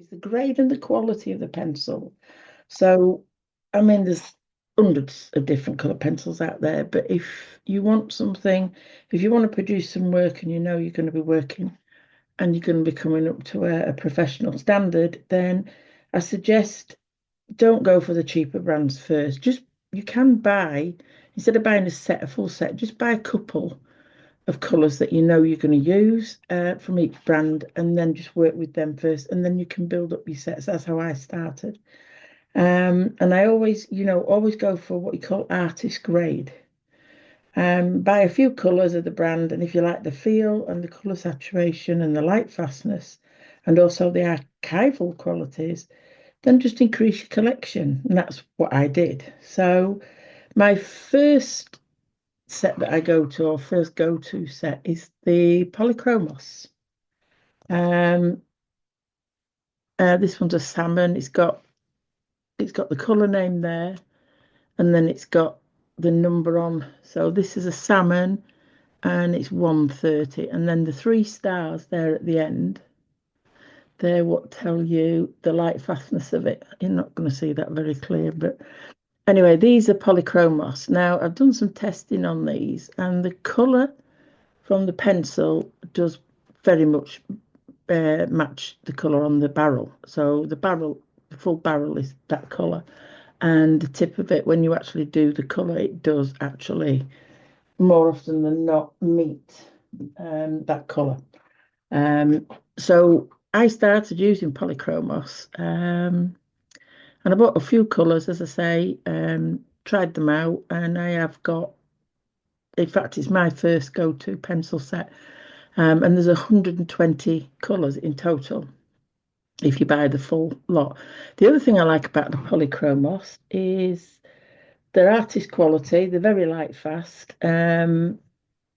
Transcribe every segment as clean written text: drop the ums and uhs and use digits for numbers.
is the grade and the quality of the pencil. So, I mean, there's hundreds of different colour pencils out there, but if you want something, if you want to produce some work and you know you're going to be working and you're going to be coming up to a professional standard, then I suggest don't go for the cheaper brands first. Just you can buy, instead of buying a set, a full set, just buy a couple of colours that you know you're going to use from each brand, and then just work with them first, and then you can build up your sets. That's how I started. And I always, always go for what you call artist grade. Buy a few colours of the brand, and if you like the feel and the colour saturation and the light fastness, and also the archival qualities, then just increase your collection. And that's what I did. So my first set that I go to, or first go-to set, is the Polychromos. Um, this one's a salmon. It's got the colour name there, and then it's got the number on. So this is a salmon, and it's 130, and then the 3 stars there at the end. They're what tell you the light fastness of it. You're not going to see that very clear, but anyway, these are Polychromos. Now, I've done some testing on these, and the colour from the pencil does very much match the colour on the barrel. So the full barrel is that colour. And the tip of it, when you actually do the colour, it does actually, more often than not, meet that colour. So I started using Polychromos. And I bought a few colours, as I say, tried them out, and I have got, in fact, it's my first go-to pencil set. And there's 120 colours in total if you buy the full lot. The other thing I like about the Polychromos is their artist quality. They're very light fast, and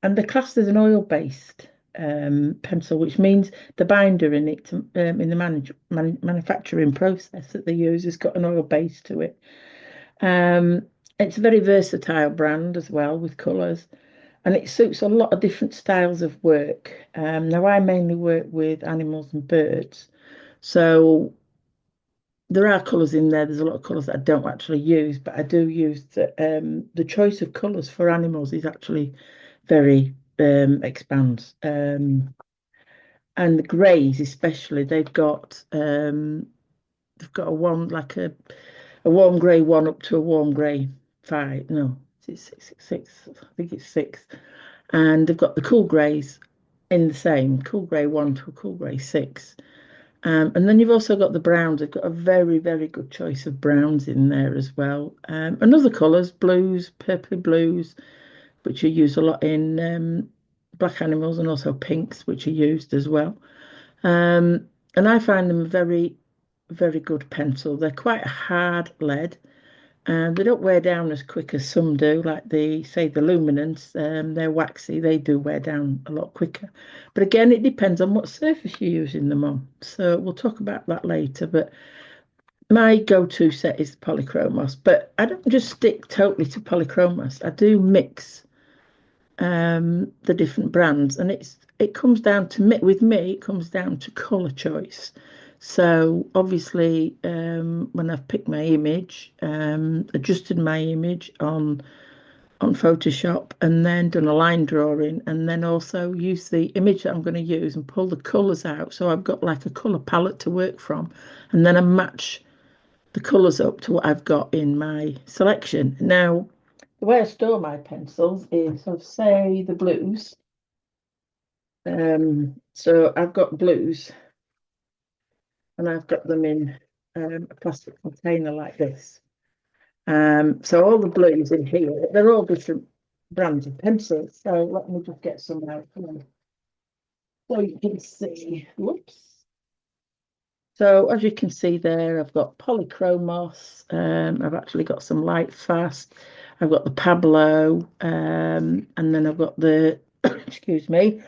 they're classed as an oil-based pencil, which means the binder in it, in the manufacturing process that they use, has got an oil base to it. It's a very versatile brand as well with colours, and it suits a lot of different styles of work. Now, I mainly work with animals and birds, so there are colours in there. There's a lot of colours that I don't actually use, but I do use the choice of colours for animals is actually very expands. And the greys especially, they've got a one like a warm grey one up to a warm grey five. No, it's six. I think it's six. And they've got the cool greys in the same cool grey one to a cool grey six. And then you've also got the browns. They've got a very, very good choice of browns in there as well. And other colours, blues, purpley blues, which are used a lot in black animals, and also pinks, which are used as well. And I find them very, very good pencil. They're quite a hard lead, and they don't wear down as quick as some do, like say the luminance. They're waxy, they do wear down a lot quicker. But again, it depends on what surface you're using them on. So we'll talk about that later. But my go-to set is the Polychromos, but I don't just stick totally to Polychromos. I do mix the different brands, and it comes down to me. With me, it comes down to color choice. So obviously, when I've picked my image, adjusted my image on Photoshop, and then done a line drawing, and then also use the image that I'm going to use and pull the colors out. So I've got like a color palette to work from, and then I match the colors up to what I've got in my selection. Now, the way I store my pencils is, so say the blues. So I've got blues, and I've got them in a plastic container like this. So all the blues in here, they're all different brands of pencils. So let me just get some out. So you can see, whoops. So as you can see there, I've got Polychromos. I've actually got some light fast. I've got the Pablo, and then I've got the, excuse me,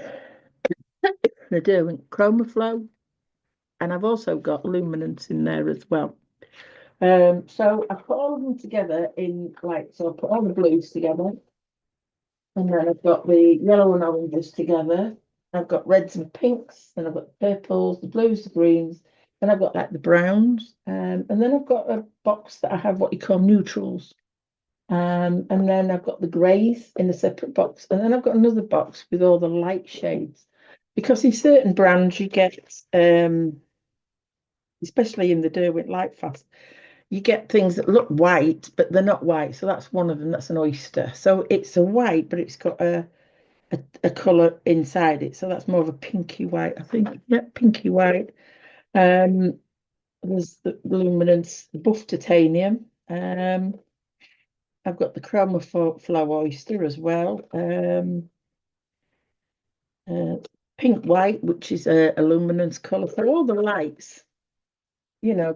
the Derwent Chromaflow, and I've also got luminance in there as well. So I put all of them together so I put all the blues together, and then I've got the yellow and oranges together. I've got reds and pinks, then I've got the purples, the blues, the greens, Then I've got like the browns, and then I've got a box that I have what you call neutrals. And then I've got the greys in a separate box, and then I've got another box with all the light shades. Because in certain brands you get, especially in the Derwent Lightfast, you get things that look white, but they're not white. So that's one of them. That's an oyster. So it's a white, but it's got a colour inside it. So that's more of a pinky white, I think. Yeah, pinky white. Um, there's the luminance, the buff titanium. I've got the chroma flow oyster as well. Uh, pink white, which is a luminance colour. So all the lights,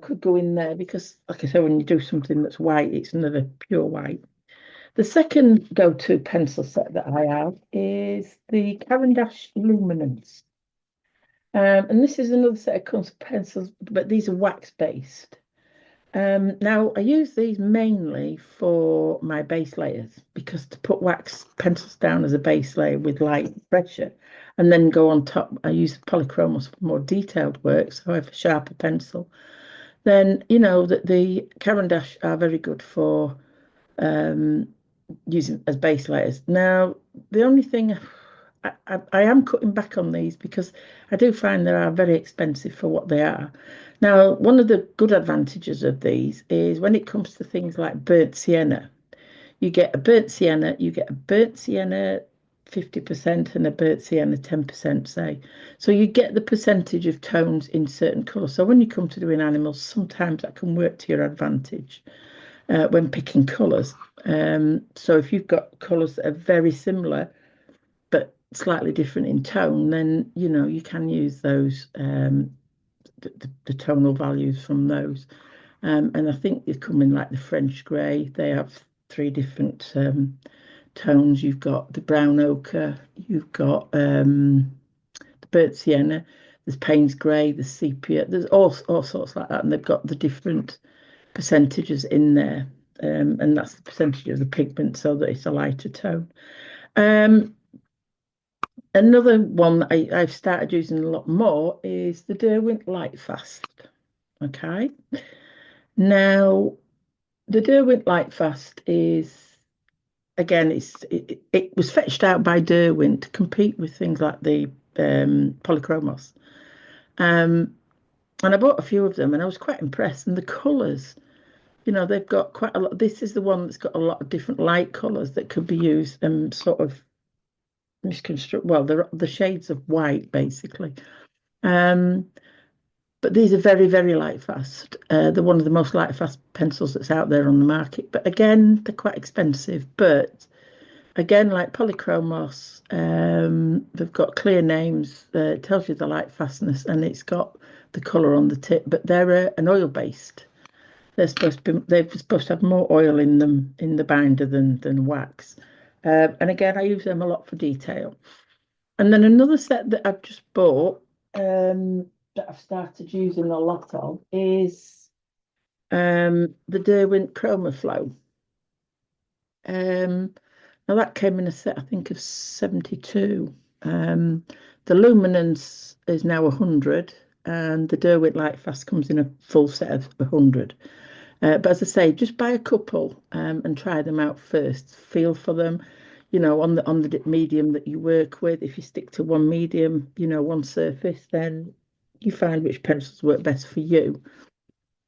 could go in there because, like I said, when you do something that's white, it's never pure white. The second go-to pencil set that I have is the Caran d'Ache Luminance. And this is another set of colours pencils, but these are wax-based. Now, I use these mainly for my base layers because to put wax pencils down as a base layer with light pressure and then go on top, I use polychromos for more detailed work, so I have a sharper pencil. Then, that the Caran d'Ache are very good for um, using as base layers. Now, the only thing I am cutting back on these because I do find they are very expensive for what they are. Now, one of the good advantages of these is when it comes to things like burnt sienna, you get a burnt sienna 50% and a burnt sienna 10%, say. So you get the percentage of tones in certain colours. So when you come to doing animals, sometimes that can work to your advantage when picking colours. So if you've got colours that are very similar but slightly different in tone, then you can use those the tonal values from those. And I think they come in like the French grey. They have three different tones. You've got the brown ochre, you've got the burnt sienna, there's Payne's grey, the sepia, there's all sorts like that, and they've got the different percentages in there. And that's the percentage of the pigment so that it's a lighter tone. Another one that I've started using a lot more is the Derwent Lightfast. Okay. Now, the Derwent Lightfast is, again, it was fetched out by Derwent to compete with things like the Polychromos. Um, and I bought a few of them and I was quite impressed. And the colours, they've got quite a lot. This is the one that's got a lot of different light colours that could be used and sort of misconstruct. Well, they're the shades of white, basically. Um, but these are very, very light fast. They're one of the most light fast pencils that's out there on the market. But again, they're quite expensive. But again, like Polychromos, they've got clear names. It tells you the light fastness, and it's got the colour on the tip. But they're an oil based. They're supposed to have more oil in them in the binder than wax. And again, I use them a lot for detail. And then another set that I've just bought, that I've started using a lot of is the Derwent Chroma Flow. Now that came in a set, I think, of 72. The luminance is now 100, and the Derwent Lightfast comes in a full set of 100. But as I say, just buy a couple and try them out first. Feel for them, on the medium that you work with. If you stick to one medium, one surface, then you find which pencils work best for you.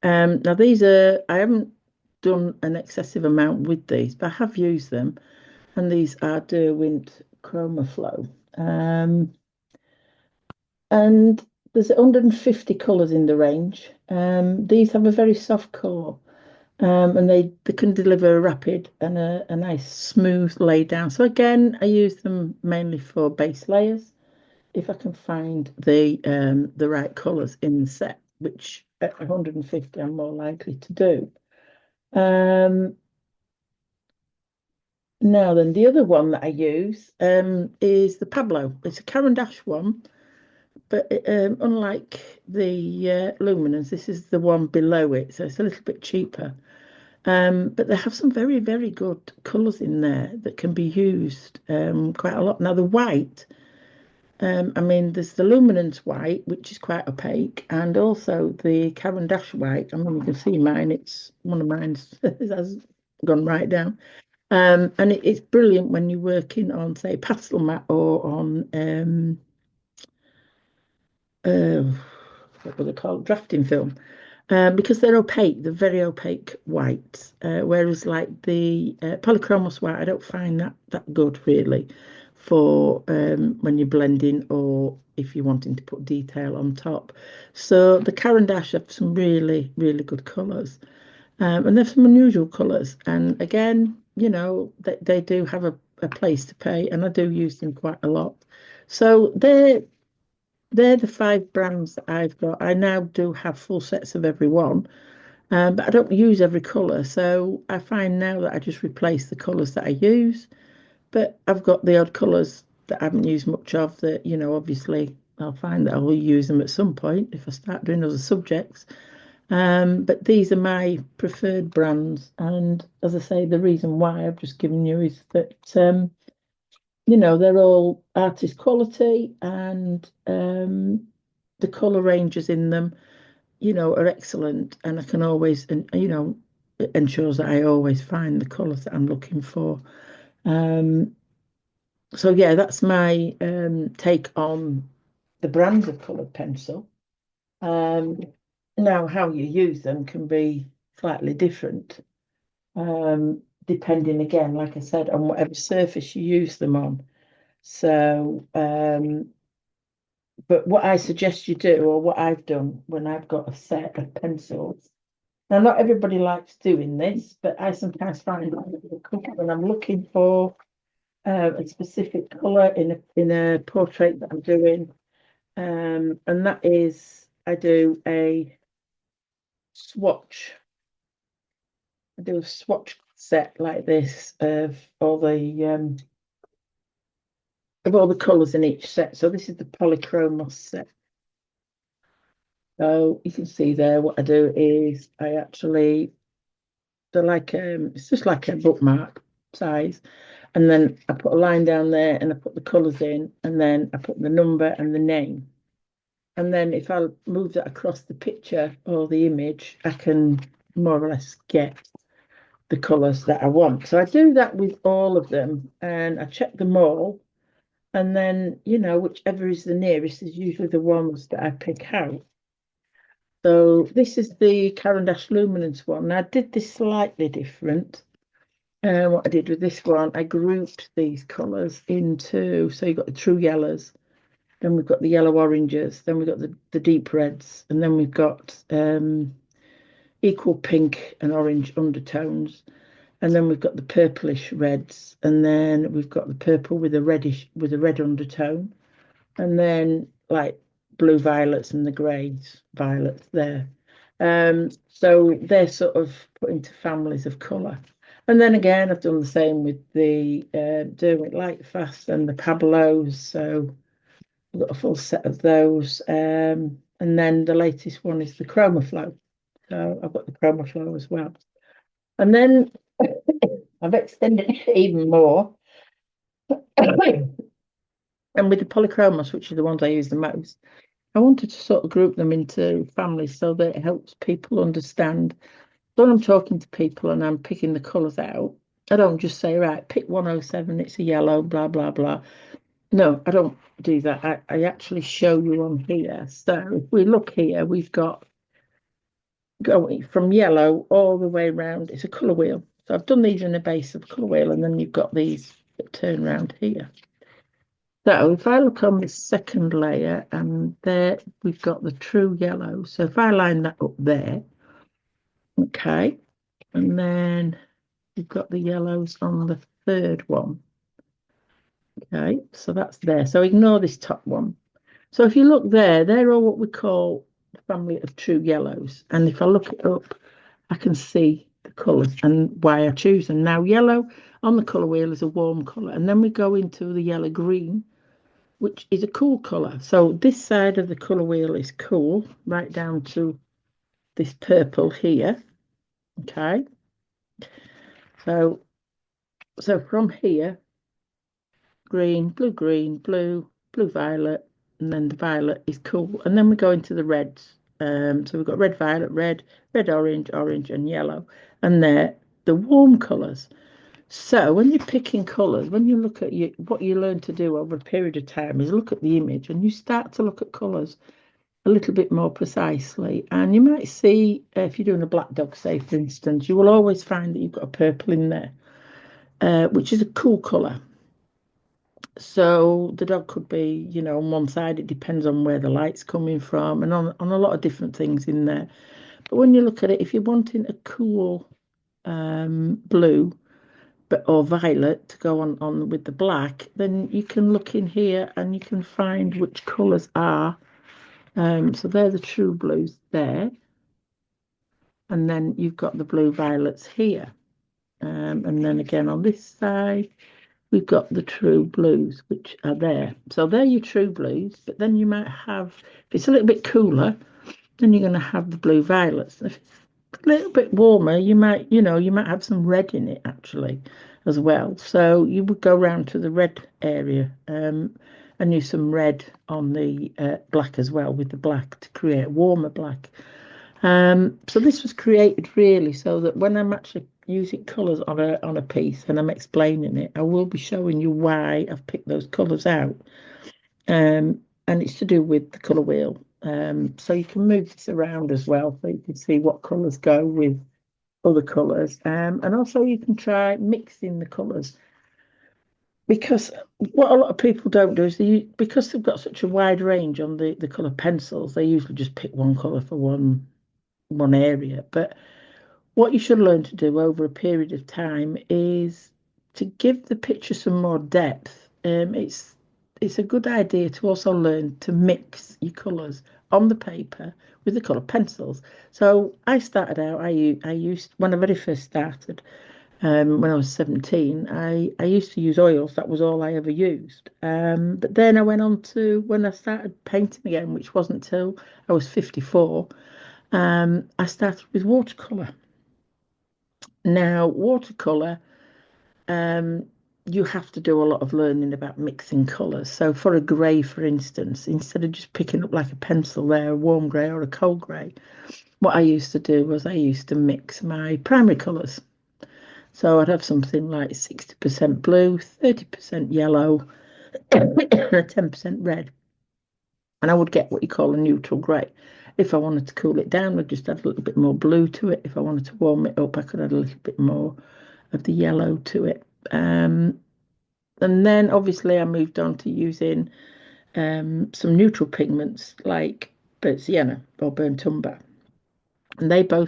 Now I haven't done an excessive amount with these, but I have used them, and these are Derwent Chroma Flow. And there's 150 colours in the range. These have a very soft core. And they can deliver a rapid and a nice smooth lay down. So again, I use them mainly for base layers if I can find the right colours in the set, which at 150 I'm more likely to do. Now then, the other one that I use is the Pablo. It's a Caran d'Ache one, but unlike the Luminance, this is the one below it, so it's a little bit cheaper. But they have some very, very good colours in there that can be used quite a lot. Now, the white, I mean, there's the luminance white, which is quite opaque, and also the Caran d'Ache white. I mean, you can see mine. It's one of mine's has gone right down. And it's brilliant when you're working on, say, pastel mat or on uh, what would they call it? Drafting film, because they're opaque. They're very opaque whites. Whereas like the polychromos white, I don't find that good really for when you're blending or if you're wanting to put detail on top. So the Caran d'Ache have some really, really good colours. And there's some unusual colours. And again, they do have a place to pay, and I do use them quite a lot. So they're the five brands that I've got. I now do have full sets of every one, but I don't use every colour. So I find now that I just replace the colours that I use. But I've got the odd colours that I haven't used much of that, obviously I'll find that I will use them at some point if I start doing other subjects. But these are my preferred brands. And as I say, the reason why I've just given you is that, they're all artist quality and the colour ranges in them, are excellent. And I can always, and it ensures that I always find the colours that I'm looking for. Um, so yeah, that's my take on the brands of coloured pencil. Um, Now, how you use them can be slightly different, depending again, like I said, on whatever surface you use them on. So, but what I suggest you do, or what I've done when I've got a set of pencils, now not everybody likes doing this, but I sometimes find that when I'm looking for a specific colour in a portrait that I'm doing, and that is I do a swatch. I do a swatch set like this of all the colours in each set. So this is the polychromos set. So you can see there what I do is I actually they're like it's just like a bookmark size. And then I put a line down there and I put the colours in and then I put the number and the name. And then if I move that across the picture or the image, I can more or less get the colours that I want. So I do that with all of them and I check them all. And then, whichever is the nearest is usually the ones that I pick out. So this is the Caran d'Ache Luminance one. Now, I did this slightly different. What I did with this one, I grouped these colours into, so you've got the true yellows, then we've got the yellow oranges, then we've got the deep reds, and then we've got equal pink and orange undertones. And then we've got the purplish reds, and then we've got the purple with a red undertone, and then like blue violets and the greys violets there. So they're sort of put into families of colour. And then again, I've done the same with the Derwent Lightfast and the Pablos. So I've got a full set of those. And then the latest one is the Chromaflow. So I've got the Chromaflow as well. And then I've extended it even more. And with the polychromos, which are the ones I use the most, I wanted to sort of group them into families so that it helps people understand. When I'm talking to people and I'm picking the colours out, I don't just say, right, pick 107, it's a yellow, blah, blah, blah. No, I don't do that. I actually show you on here. So if we look here, we've got going from yellow all the way around. It's a colour wheel. So I've done these in a base of colour wheel, and then you've got these that turn around here. So if I look on the second layer, and there we've got the true yellow. So if I line that up there, okay, and then we've got the yellows on the third one. Okay, so that's there. So ignore this top one. So if you look there, they're all what we call the family of true yellows. And if I look it up, I can see the colours and why I choose them. Now, yellow on the colour wheel is a warm colour. And then we go into the yellow green, which is a cool colour. So this side of the colour wheel is cool, right down to this purple here. Okay. So from here, green, blue, blue violet, and then the violet is cool. And then we go into the reds. So we've got red violet, red orange, orange, and yellow. And they're the warm colours. So when you're picking colours, when you look at what you learn to do over a period of time is look at the image and you start to look at colours a little bit more precisely. And you might see, if you're doing a black dog, say for instance, you will always find that you've got a purple in there, which is a cool colour. So the dog could be, on one side, it depends on where the light's coming from and on a lot of different things in there. But when you look at it, if you're wanting a cool blue, or violet to go on with the black, then you can look in here and you can find which colours are. So they're the true blues there. And then you've got the blue violets here. And then again on this side, we've got the true blues, which are there. So they're your true blues, but then you might have, if it's a little bit cooler, then you're going to have the blue violets. If it's a little bit warmer, you might have some red in it actually as well. So you would go round to the red area and use some red on the black as well with the black to create warmer black. So this was created really so that when I'm actually using colours on a piece and I'm explaining it, I will be showing you why I've picked those colours out. And it's to do with the colour wheel. So you can move this around as well, so you can see what colours go with other colours. And also you can try mixing the colours. Because what a lot of people don't do is because they've got such a wide range on the colour pencils, they usually just pick one colour for one area. But what you should learn to do over a period of time is to give the picture some more depth. It's a good idea to also learn to mix your colours on the paper with the colour pencils. So I started out, I used, when I very first started, when I was 17, I used to use oils. That was all I ever used. But then I went on to, when I started painting again, which wasn't till I was 54, I started with watercolour. Now, watercolour, you have to do a lot of learning about mixing colours. So for a grey, for instance, instead of just picking up like a pencil there, a warm grey or a cold grey, what I used to do was I used to mix my primary colours. So I'd have something like 60% blue, 30% yellow, and a 10% red. And I would get what you call a neutral grey. If I wanted to cool it down, I'd just add a little bit more blue to it. If I wanted to warm it up, I could add a little bit more of the yellow to it. And then obviously I moved on to using some neutral pigments like burnt sienna or burnt umber. And they'll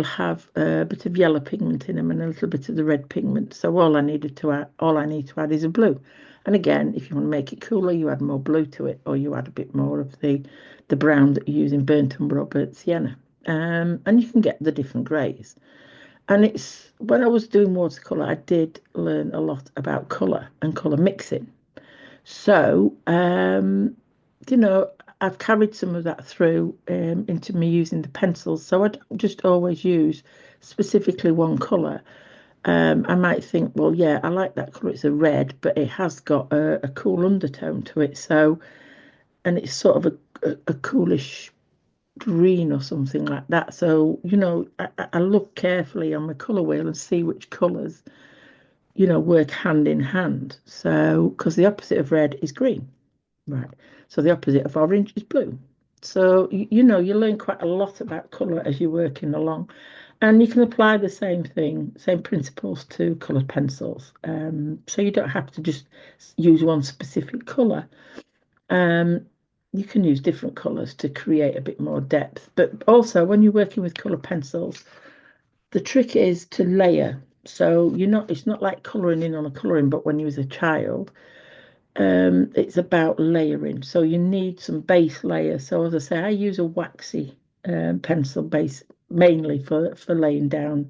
have a bit of yellow pigment in them and a little bit of the red pigment. So all I need to add is a blue. And again, if you want to make it cooler, you add more blue to it, or you add a bit more of the brown that you use in burnt umber or burnt sienna. And you can get the different greys. And it's when I was doing watercolor, I did learn a lot about color and color mixing. So, you know, I've carried some of that through into me using the pencils. So I don't just always use specifically one color. I might think, well, yeah, I like that color. It's a red, but it has got a cool undertone to it. So, and it's sort of a coolish green or something like that. So, I look carefully on my color wheel and see which colors, work hand in hand. So, because the opposite of red is green, right? So the opposite of orange is blue. So, you learn quite a lot about color as you're working along. And you can apply the same thing, same principles to colored pencils. So you don't have to just use one specific color. Um, you can use different colours to create a bit more depth. But also, when you're working with colour pencils, the trick is to layer. So it's not like colouring in on a colouring book when you was a child. It's about layering. So you need some base layer. So as I say, I use a waxy pencil base mainly for laying down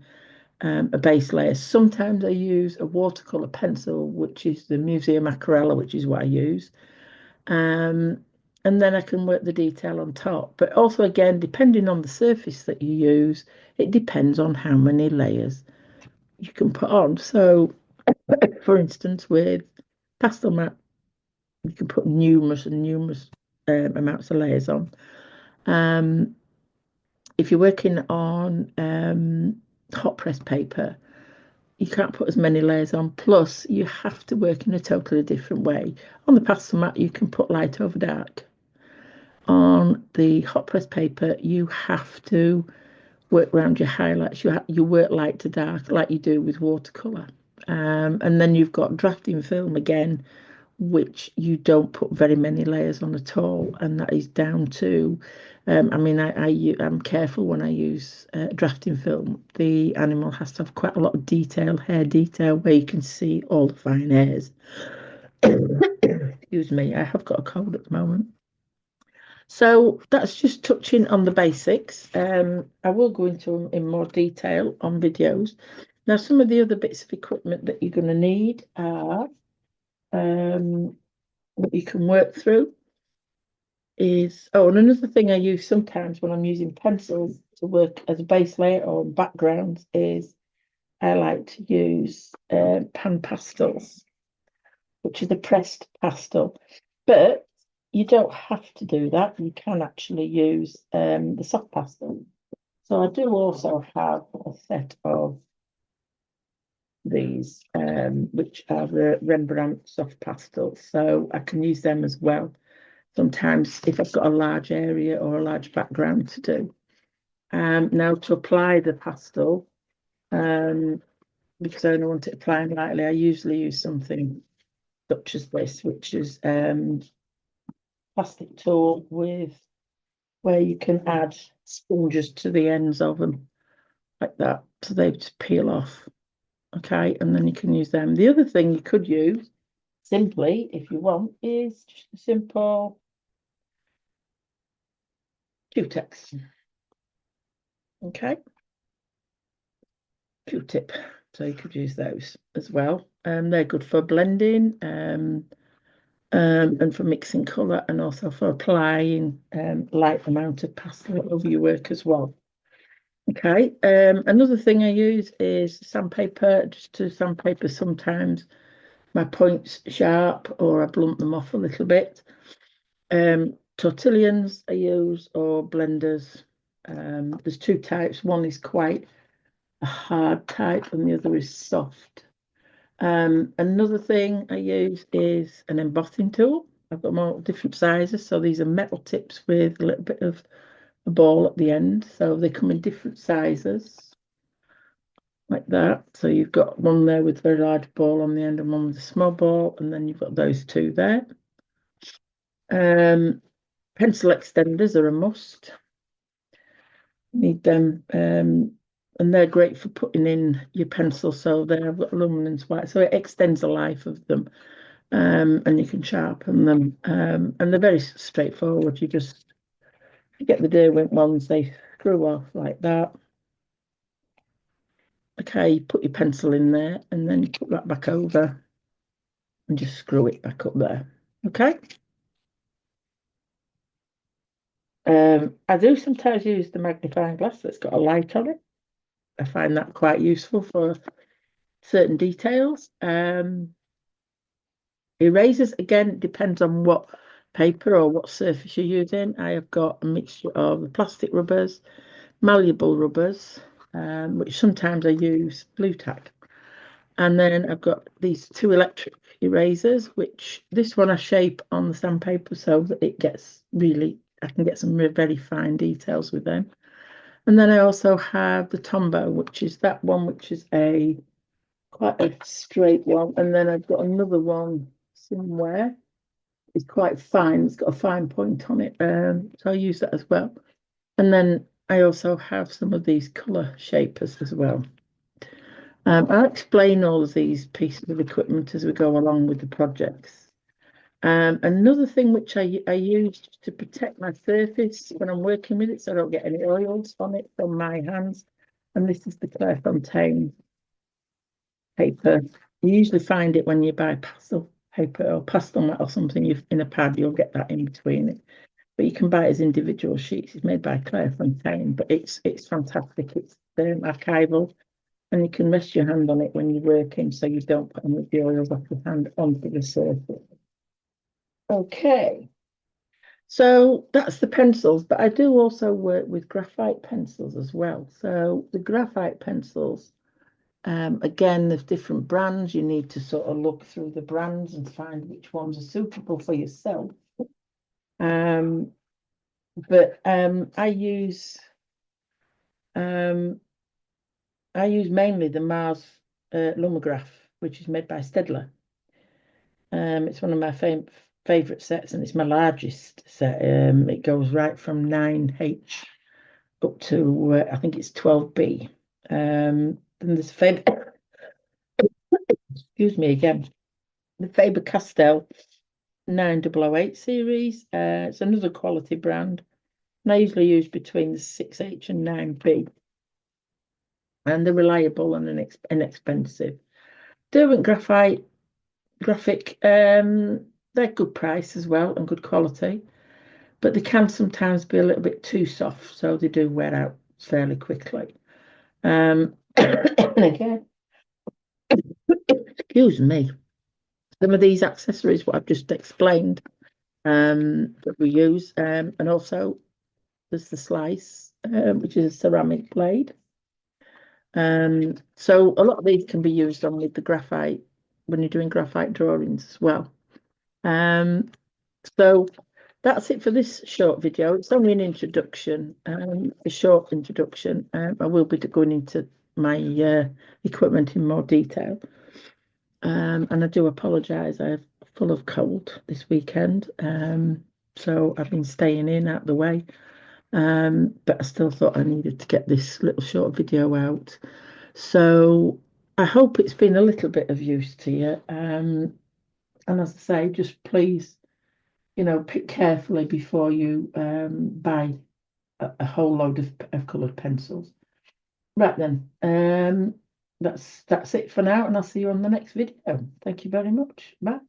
a base layer. Sometimes I use a watercolour pencil, which is the Museum Aquarella, which is what I use. Um, and then I can work the detail on top. But also, again, depending on the surface that you use, it depends on how many layers you can put on. So, for instance, with pastel mat, You can put numerous and numerous amounts of layers on. Um, if you're working on hot press paper, you can't put as many layers on. Plus, you have to work in a totally different way. On the pastel mat, you can put light over dark. On the hot press paper, you have to work around your highlights. You work light to dark like you do with watercolor. And then you've got drafting film again, which you don't put very many layers on at all, and that is down to. I mean, I'm careful when I use drafting film. The animal has to have quite a lot of detail, hair detail, where you can see all the fine hairs. Excuse me, I have got a cold at the moment. So that's just touching on the basics. I will go into them in more detail on videos. Now, some of the other bits of equipment that you're going to need are what you can work through is, oh, and another thing I use sometimes when I'm using pencils to work as a base layer or background is I like to use pan pastels, which is a pressed pastel. But you don't have to do that. You can actually use the soft pastel. So I do also have a set of these, which are the Rembrandt soft pastels. So I can use them as well. Sometimes if I've got a large area or a large background to do. Now to apply the pastel, because I don't want it applying lightly, I usually use something such as this, which is plastic tool with where you can add sponges to the ends of them like that, so they just peel off. Okay, and then you can use them. The other thing you could use simply, if you want, is just a simple Q-tips. Okay, Q-tip. So you could use those as well. They're good for blending and for mixing colour, and also for applying light amount of pastel over your work as well. Okay, another thing I use is sandpaper, just to sandpaper sometimes my points sharp or I blunt them off a little bit. Tortillions I use or blenders. There's two types. One is quite a hard type and the other is soft. Another thing I use is an embossing tool. I've got more different sizes. So these are metal tips with a little bit of a ball at the end. So they come in different sizes like that. So you've got one there with a very large ball on the end and one with a small ball. And then you've got those two there. Pencil extenders are a must. Need them. And they're great for putting in your pencil. So they've got luminance white. So it extends the life of them. And you can sharpen them. And they're very straightforward. You just get the Derwent ones, they screw off like that. Okay, you put your pencil in there and then you put that back over and just screw it back up there. Okay. I do sometimes use the magnifying glass that's got a light on it. I find that quite useful for certain details. Erasers, again, depends on what paper or what surface you're using. I have got a mixture of plastic rubbers, malleable rubbers, which sometimes I use blue tack. And then I've got these two electric erasers, which this one I shape on the sandpaper so that it gets really, I can get some very fine details with them. And then I also have the Tombow, which is that one, which is quite a straight one. And then I've got another one somewhere. It's quite fine. It's got a fine point on it. So I use that as well. And then I also have some of these colour shapers as well. I'll explain all of these pieces of equipment as we go along with the projects. Another thing which I use to protect my surface when I'm working with it so I don't get any oils on it from my hands, and this is the Clairefontaine paper. You usually find it when you buy pastel paper or pastel mat or something in a pad, you'll get that in between it. But you can buy it as individual sheets. It's made by Clairefontaine, but it's fantastic. It's archival. And you can rest your hand on it when you're working so you don't put any of the oils off your hand onto the surface. Okay, so that's the pencils, but I do also work with graphite pencils as well. So the graphite pencils, again, there's different brands. You need to sort of look through the brands and find which ones are suitable for yourself. Um, but um, I use mainly the Mars Lumograph, which is made by Stedler. It's one of my favorite sets, and it's my largest set. It goes right from 9H up to I think it's 12B. Then there's Faber, excuse me again, the Faber Castell 9008 series. It's another quality brand, and I usually use between the 6H and 9B, and they're reliable and inexpensive. Derwent Graphite Graphic, they're good price as well and good quality, but they can sometimes be a little bit too soft, so they do wear out fairly quickly. And again, excuse me, some of these accessories, what I've just explained, that we use, and also there's the slice, which is a ceramic blade. So a lot of these can be used on with the graphite when you're doing graphite drawings as well. Um, so that's it for this short video. It's only an introduction, a short introduction. I will be going into my equipment in more detail. And I do apologise. I'm full of cold this weekend. So I've been staying in out the way. But I still thought I needed to get this little short video out. So I hope it's been a little bit of use to you. And as I say, just please, pick carefully before you buy a whole load of coloured pencils. Right then, that's it for now, and I'll see you on the next video. Thank you very much. Bye.